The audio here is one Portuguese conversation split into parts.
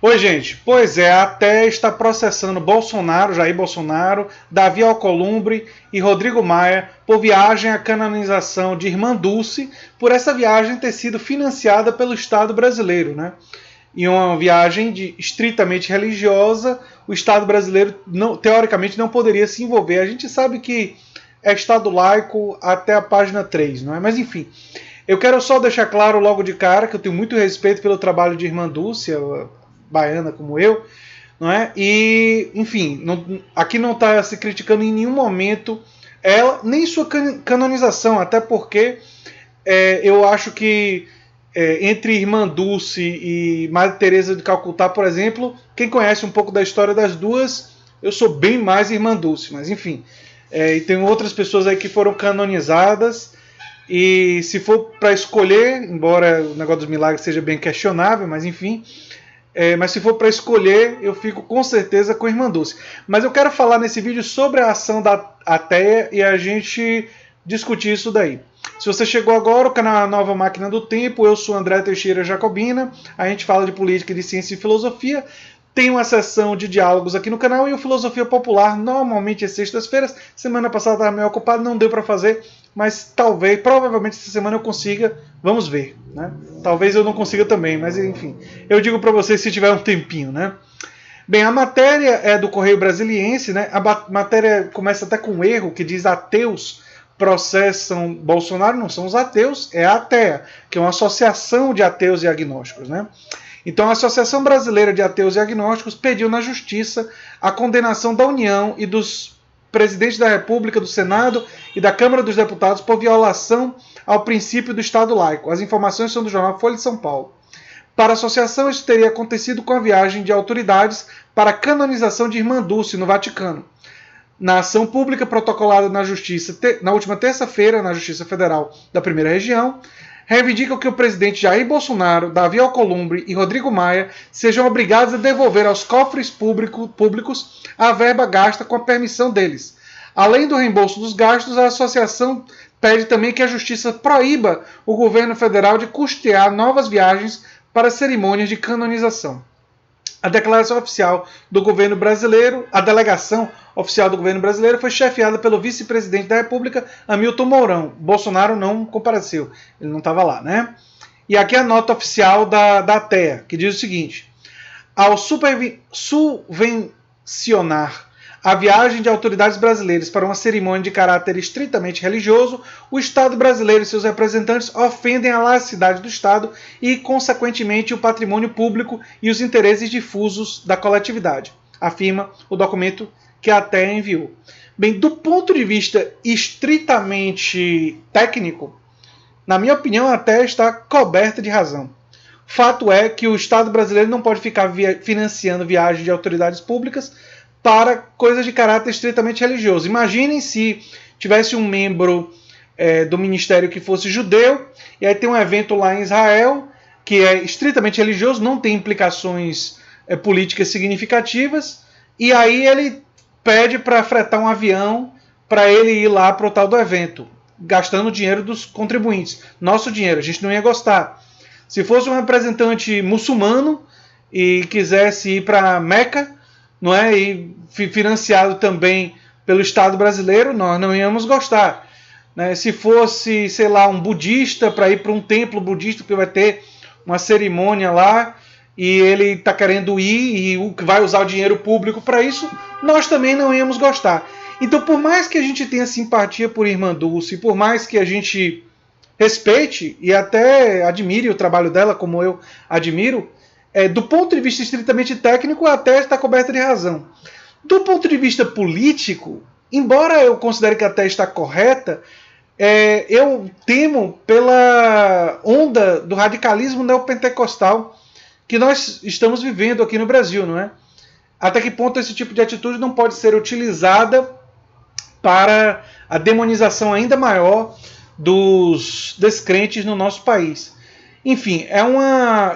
Oi, gente. Pois é, a ATE está processando Bolsonaro, Jair Bolsonaro, Davi Alcolumbre e Rodrigo Maia por viagem à canonização de Irmã Dulce, por essa viagem ter sido financiada pelo Estado brasileiro, né? E uma viagem estritamente religiosa, o Estado brasileiro, teoricamente, não poderia se envolver. A gente sabe que é Estado laico até a página 3, não é? Mas, enfim, eu quero só deixar claro logo de cara que eu tenho muito respeito pelo trabalho de Irmã Dulce, baiana como eu, não é? E, enfim, aqui não está se criticando em nenhum momento ela, nem sua canonização, até porque eu acho que entre Irmã Dulce e Madre Teresa de Calcutá, por exemplo, quem conhece um pouco da história das duas, eu sou bem mais Irmã Dulce, mas enfim. E tem outras pessoas aí que foram canonizadas, e se for para escolher, embora o negócio dos milagres seja bem questionável, mas enfim, mas se for para escolher, eu fico com certeza com Irmã Dulce. Mas eu quero falar nesse vídeo sobre a ação da ATEA e a gente discutir isso daí. Se você chegou agora, o canal é a Nova Máquina do Tempo, eu sou André Teixeira Jacobina, a gente fala de política, de ciência e filosofia. Tem uma sessão de diálogos aqui no canal e o Filosofia Popular, normalmente é sextas-feiras. Semana passada estava meio ocupado, não deu para fazer, mas talvez, provavelmente essa semana eu consiga, vamos ver, né? Talvez eu não consiga também, mas enfim, eu digo para vocês se tiver um tempinho, né? Bem, a matéria é do Correio Brasiliense, né? A matéria começa até com um erro que diz ateus processam Bolsonaro, não são os ateus, é a ATEA, que é uma associação de ateus e agnósticos, né? Então, a Associação Brasileira de Ateus e Agnósticos pediu na Justiça a condenação da União e dos presidentes da República, do Senado e da Câmara dos Deputados por violação ao princípio do Estado laico. As informações são do jornal Folha de São Paulo. Para a associação, isso teria acontecido com a viagem de autoridades para a canonização de Irmã Dulce no Vaticano. Na ação pública protocolada na Justiça, na última terça-feira, na Justiça Federal da Primeira Região, reivindicam que o presidente Jair Bolsonaro, Davi Alcolumbre e Rodrigo Maia sejam obrigados a devolver aos cofres públicos a verba gasta com a permissão deles. Além do reembolso dos gastos, a associação pede também que a Justiça proíba o governo federal de custear novas viagens para cerimônias de canonização. A declaração oficial do governo brasileiro, a delegação oficial do governo brasileiro foi chefiada pelo vice-presidente da República, Hamilton Mourão. Bolsonaro não compareceu, ele não estava lá, né? E aqui a nota oficial da ATEA, que diz o seguinte: ao subvencionar a viagem de autoridades brasileiras para uma cerimônia de caráter estritamente religioso, o Estado brasileiro e seus representantes ofendem a laicidade do Estado e, consequentemente, o patrimônio público e os interesses difusos da coletividade, afirma o documento que a ATEA enviou. Bem, do ponto de vista estritamente técnico, na minha opinião, a ATEA está coberta de razão. Fato é que o Estado brasileiro não pode ficar financiando viagens de autoridades públicas para coisas de caráter estritamente religioso. Imaginem se tivesse um membro do ministério que fosse judeu, e aí tem um evento lá em Israel, que é estritamente religioso, não tem implicações políticas significativas, e aí ele pede para fretar um avião para ele ir lá para o tal do evento, gastando o dinheiro dos contribuintes. Nosso dinheiro, a gente não ia gostar. Se fosse um representante muçulmano e quisesse ir para Meca, não é? E financiado também pelo Estado brasileiro, nós não íamos gostar. Né? Se fosse, sei lá, um budista para ir para um templo budista que vai ter uma cerimônia lá e ele está querendo ir e vai usar o dinheiro público para isso, nós também não íamos gostar. Então, por mais que a gente tenha simpatia por Irmã Dulce, por mais que a gente respeite e até admire o trabalho dela, como eu admiro, do ponto de vista estritamente técnico, a ATEA está coberta de razão. Do ponto de vista político, embora eu considere que a ATEA está correta, eu temo pela onda do radicalismo neopentecostal que nós estamos vivendo aqui no Brasil, não é? Até que ponto esse tipo de atitude não pode ser utilizada para a demonização ainda maior dos descrentes no nosso país. Enfim,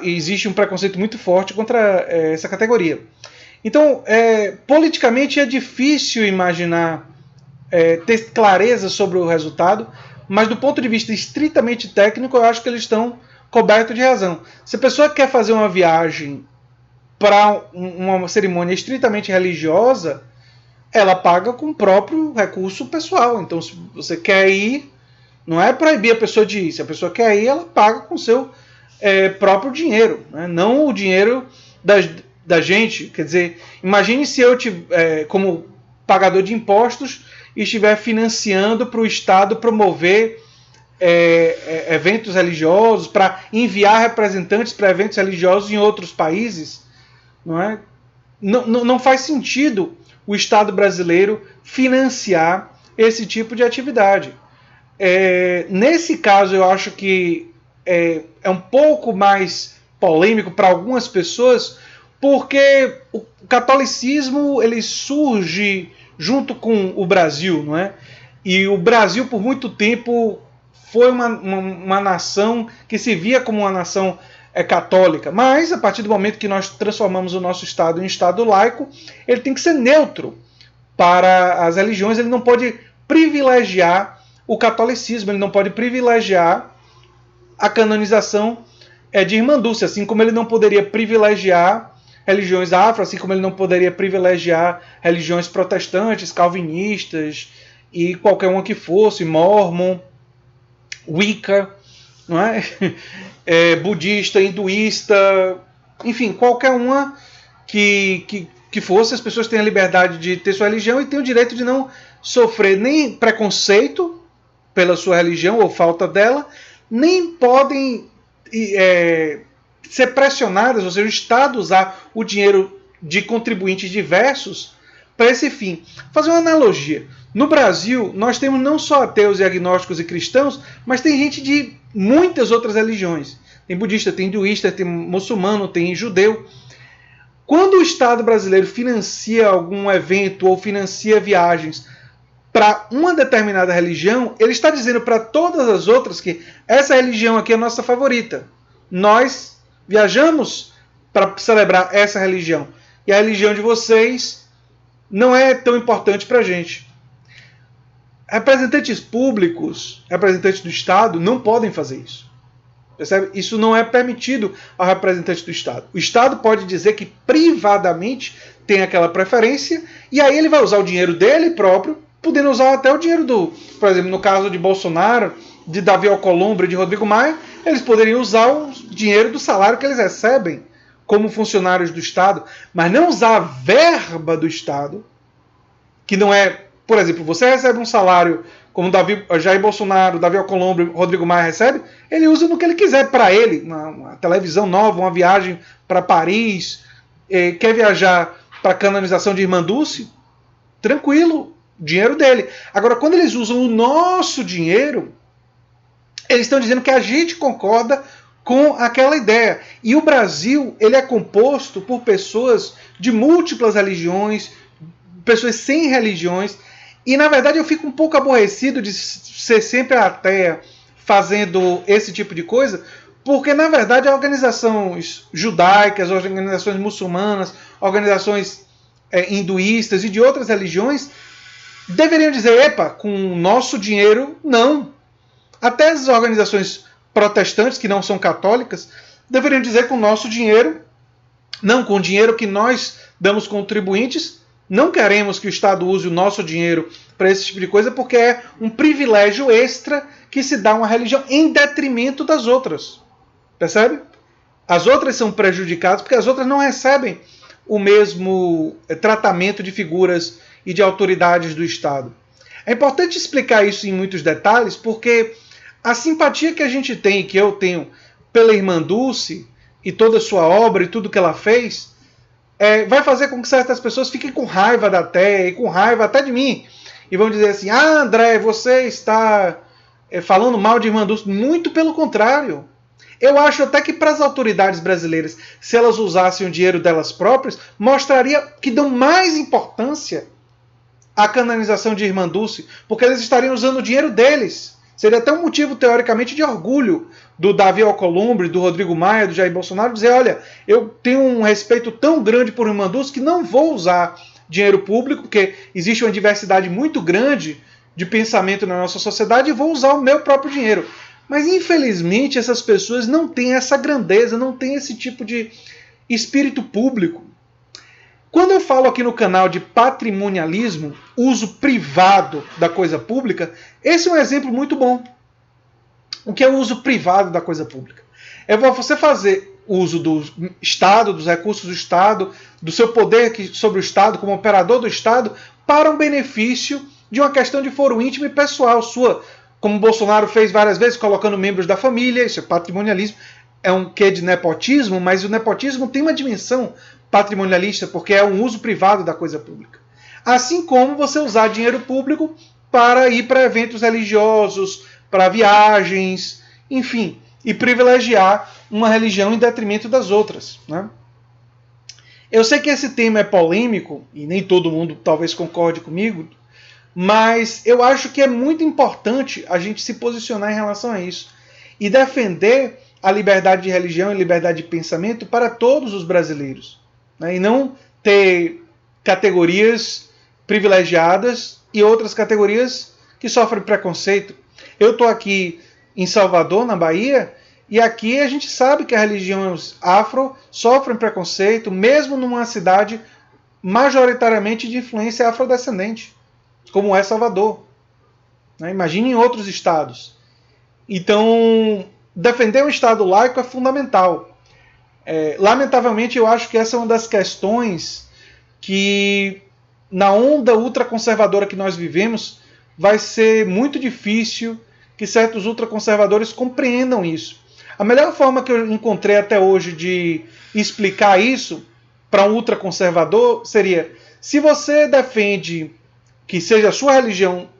existe um preconceito muito forte contra essa categoria. Então, politicamente é difícil imaginar, ter clareza sobre o resultado, mas do ponto de vista estritamente técnico, eu acho que eles estão cobertos de razão. Se a pessoa quer fazer uma viagem para uma cerimônia estritamente religiosa, ela paga com o próprio recurso pessoal. Então, se você quer ir, não é proibir a pessoa de ir. Se a pessoa quer ir, ela paga com o seu próprio dinheiro, né? Não o dinheiro da gente. Quer dizer, imagine se eu, como pagador de impostos, estiver financiando para o Estado promover eventos religiosos, para enviar representantes para eventos religiosos em outros países. Não é? Não faz sentido o Estado brasileiro financiar esse tipo de atividade. Nesse caso, eu acho que é um pouco mais polêmico para algumas pessoas, porque o catolicismo ele surge junto com o Brasil, não é? E o Brasil, por muito tempo, foi uma nação que se via como uma nação católica, mas a partir do momento que nós transformamos o nosso Estado em um Estado laico, ele tem que ser neutro para as religiões, ele não pode privilegiar o catolicismo, ele não pode privilegiar a canonização de Irmã Dulce, assim como ele não poderia privilegiar religiões afro, assim como ele não poderia privilegiar religiões protestantes, calvinistas e qualquer uma que fosse, Mormon, Wicca, não é? Budista, hinduísta, enfim, qualquer uma que fosse, as pessoas têm a liberdade de ter sua religião e têm o direito de não sofrer nem preconceito pela sua religião ou falta dela, nem podem ser pressionadas, ou seja, o Estado usar o dinheiro de contribuintes diversos para esse fim. Fazer uma analogia. No Brasil, nós temos não só ateus e agnósticos e cristãos, mas tem gente de muitas outras religiões. Tem budista, tem hinduísta, tem muçulmano, tem judeu. Quando o Estado brasileiro financia algum evento ou financia viagens para uma determinada religião, ele está dizendo para todas as outras que essa religião aqui é a nossa favorita. Nós viajamos para celebrar essa religião. E a religião de vocês não é tão importante para a gente. Representantes públicos, representantes do Estado, não podem fazer isso. Percebe? Isso não é permitido ao representante do Estado. O Estado pode dizer que privadamente tem aquela preferência e aí ele vai usar o dinheiro dele próprio, podendo usar até o dinheiro por exemplo, no caso de Bolsonaro, de Davi Alcolumbre, de Rodrigo Maia, eles poderiam usar o dinheiro do salário que eles recebem como funcionários do Estado, mas não usar a verba do Estado, que não é, por exemplo, você recebe um salário como Jair Bolsonaro, Davi Alcolumbre, Rodrigo Maia recebe, ele usa no que ele quiser para ele, uma televisão nova, uma viagem para Paris, quer viajar para a canonização de Irmã Dulce, tranquilo, dinheiro dele. Agora, quando eles usam o nosso dinheiro, eles estão dizendo que a gente concorda com aquela ideia. E o Brasil, ele é composto por pessoas de múltiplas religiões, pessoas sem religiões, e na verdade eu fico um pouco aborrecido de ser sempre ateia fazendo esse tipo de coisa, porque na verdade organizações judaicas, organizações muçulmanas, organizações hinduístas e de outras religiões deveriam dizer, epa, com o nosso dinheiro, não. Até as organizações protestantes, que não são católicas, deveriam dizer com o nosso dinheiro, não, com o dinheiro que nós damos contribuintes, não queremos que o Estado use o nosso dinheiro para esse tipo de coisa, porque é um privilégio extra que se dá a uma religião em detrimento das outras. Percebe? As outras são prejudicadas porque as outras não recebem o mesmo tratamento de figuras e de autoridades do Estado. É importante explicar isso em muitos detalhes, porque a simpatia que a gente tem, que eu tenho pela Irmã Dulce e toda a sua obra e tudo que ela fez, vai fazer com que certas pessoas fiquem com raiva da Té e com raiva até de mim. E vão dizer assim, André, você está falando mal de Irmã Dulce. Muito pelo contrário. Eu acho até que para as autoridades brasileiras, se elas usassem o dinheiro delas próprias, mostraria que dão mais importância à canonização de Irmã Dulce, porque eles estariam usando o dinheiro deles. Seria até um motivo, teoricamente, de orgulho do Davi Alcolumbre, do Rodrigo Maia, do Jair Bolsonaro, dizer, olha, eu tenho um respeito tão grande por Irmã Dulce que não vou usar dinheiro público, porque existe uma diversidade muito grande de pensamento na nossa sociedade, e vou usar o meu próprio dinheiro. Mas, infelizmente, essas pessoas não têm essa grandeza, não têm esse tipo de espírito público. Quando eu falo aqui no canal de patrimonialismo, uso privado da coisa pública, esse é um exemplo muito bom. O que é o uso privado da coisa pública? É você fazer uso do Estado, dos recursos do Estado, do seu poder sobre o Estado, como operador do Estado, para um benefício de uma questão de foro íntimo e pessoal sua, como Bolsonaro fez várias vezes, colocando membros da família. Isso é patrimonialismo, é um quê de nepotismo, mas o nepotismo tem uma dimensão patrimonialista, porque é um uso privado da coisa pública. Assim como você usar dinheiro público para ir para eventos religiosos, para viagens, enfim, e privilegiar uma religião em detrimento das outras, né? Eu sei que esse tema é polêmico, e nem todo mundo talvez concorde comigo, mas eu acho que é muito importante a gente se posicionar em relação a isso e defender a liberdade de religião e liberdade de pensamento para todos os brasileiros, né? E não ter categorias privilegiadas e outras categorias que sofrem preconceito. Eu estou aqui em Salvador, na Bahia, e aqui a gente sabe que as religiões afro sofrem preconceito, mesmo numa cidade majoritariamente de influência afrodescendente, como é Salvador. Imagine em outros estados. Então, defender um Estado laico é fundamental. Lamentavelmente, eu acho que essa é uma das questões que, na onda ultraconservadora que nós vivemos, vai ser muito difícil que certos ultraconservadores compreendam isso. A melhor forma que eu encontrei até hoje de explicar isso para um ultraconservador seria: se você defende que seja a sua religião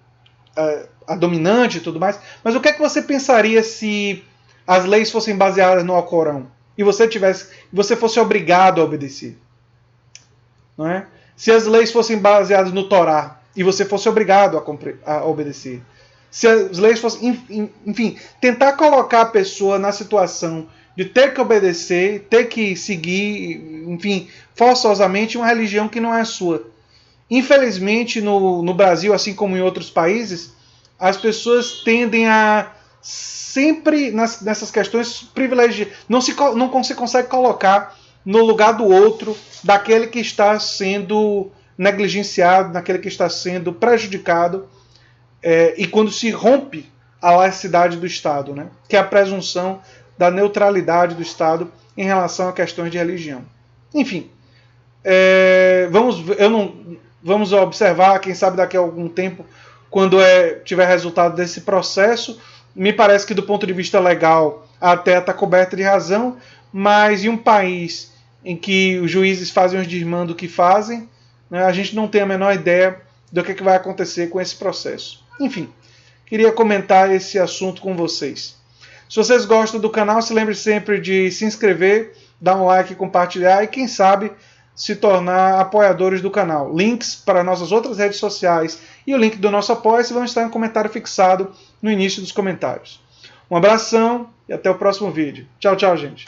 a dominante e tudo mais, mas o que é que você pensaria se as leis fossem baseadas no Alcorão e você fosse obrigado a obedecer? Não é? Se as leis fossem baseadas no Torá e você fosse obrigado a obedecer? Se as leis fossem, enfim, tentar colocar a pessoa na situação de ter que obedecer, ter que seguir, enfim, forçosamente uma religião que não é a sua. Infelizmente, no Brasil, assim como em outros países, as pessoas tendem a sempre, nessas questões, privilegiar. Não se consegue colocar no lugar do outro, daquele que está sendo negligenciado, daquele que está sendo prejudicado, e quando se rompe a laicidade do Estado, né? Que é a presunção da neutralidade do Estado em relação a questões de religião. Enfim, vamos observar, quem sabe daqui a algum tempo, quando tiver resultado desse processo. Me parece que do ponto de vista legal a terra está coberta de razão, mas em um país em que os juízes fazem os desmandos que fazem, né, a gente não tem a menor ideia do que vai acontecer com esse processo. Enfim, queria comentar esse assunto com vocês. Se vocês gostam do canal, se lembre sempre de se inscrever, dar um like, compartilhar e quem sabe se tornar apoiadores do canal. Links para nossas outras redes sociais e o link do nosso apoia-se vão estar em um comentário fixado no início dos comentários. Um abração e até o próximo vídeo. Tchau, tchau, gente.